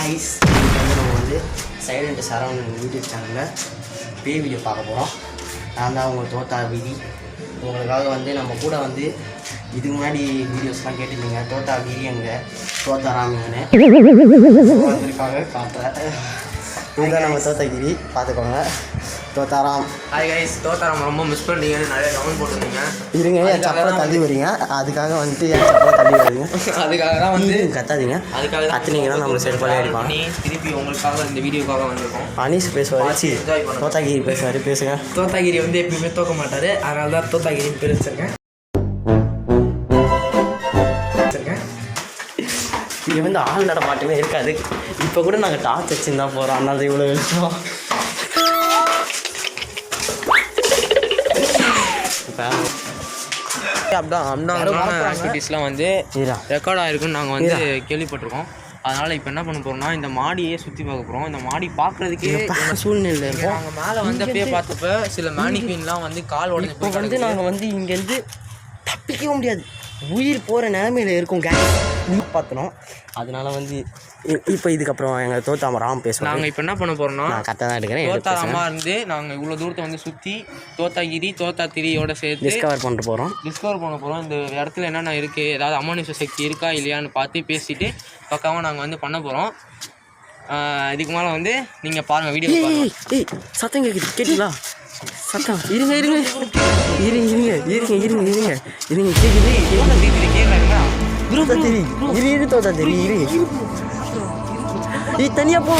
Guys நம்ம வந்து silent Saravanan YouTube சேனலில் பே வீடியோ பார்க்க போகிறோம். நான் தான் அவங்க தோத்தா வீதி. உங்களுக்காக வந்து நம்ம கூட வந்து இதுக்கு முன்னாடி வீடியோஸ்லாம் கேட்டிருந்தீங்க. தோத்தா வீதி எங்கே தோத்தா ராமிங்கன்னு வந்திருக்காங்க காட்டுறேன். இதுதான் நம்ம தோத்தகிரி, பார்த்துக்கோங்க. தோத்தாராம். ஹாய் கைஸ், தோத்தாராம் ரொம்ப மிஸ் பண்ணிட்டீங்கன்னு நிறைய கமெண்ட் போட்டுருந்தீங்க. இருங்க, என் சப்பலை தள்ளி வரீங்க. அதுக்காக வந்துட்டு என் சப்பலை தள்ளி வரீங்க. அதுக்காக தான் வந்து கத்தாதீங்க. அதுக்காக கத்துனீங்கன்னா நம்ம செல்ஃபாலே அடிப்பாங்க. திருப்பி உங்களுக்காக இந்த வீடியோக்காக வந்திருக்கோம். அனீஸ் பேசுவார், தோத்தாகிரி பேசுவார். பேசுங்க. தோத்தாகிரி வந்து எப்பயுமே தோக்க மாட்டார், அதனால தான் தோத்தாகிரின்னு பேர் வச்சிருக்கேன். இது வந்து ஆள் நடமாட்டமே இருக்காது. இப்போ கூட நாங்கள் டார்ச் வச்சுருந்தா போகிறோம். அதனால இவ்வளோ விஷயம் ஆக்டிவிட்டீஸ்லாம் வந்து ரெக்கார்ட் ஆகிருக்குன்னு நாங்கள் வந்து கேள்விப்பட்டிருக்கோம். அதனால் இப்போ என்ன பண்ண போகிறோம்னா, இந்த மாடியே சுற்றி பார்க்க போகிறோம். இந்த மாடி பார்க்குறதுக்கே சூழ்நிலை இருக்கும். நாங்கள் மேலே வந்து அப்படியே பார்த்தப்ப சில மேனிக்வின்லாம் வந்து கால் உடஞ்சி இப்போ வந்து நாங்கள் வந்து இங்கேருந்து தப்பிக்கவே முடியாது, உயிர் போகிற நிலைமையில் இருக்கும். கேஸ் பார்த்தணும். அதனால வந்து இப்போ இதுக்கப்புறம் எங்கள் தோத்தாராம் பேசுவோம். நாங்கள் இப்போ என்ன பண்ண போகிறோம்னா, நான் கரெக்டாக தான் எடுக்கிறேன். தோத்தாராமாக இருந்து நாங்கள் இவ்வளோ தூரத்தை வந்து சுற்றி தோத்தாகிரி தோத்தாத்திரியோட சேர்த்து டிஸ்கவர் பண்ண போகிறோம். இந்த இடத்துல என்னென்ன இருக்குது, ஏதாவது அமானுஷ சக்தி இருக்கா இல்லையான்னு பார்த்து பேசிட்டு பக்காவாக நாங்கள் வந்து பண்ண போகிறோம். இதுக்கு மேலே வந்து நீங்கள் பாருங்கள் வீடியோ. சத்தம் கேட்குது, கேட்டீங்களா? சத்தம் இருங்க கேட்குது. தோத்தா தெரி தனியாக போ.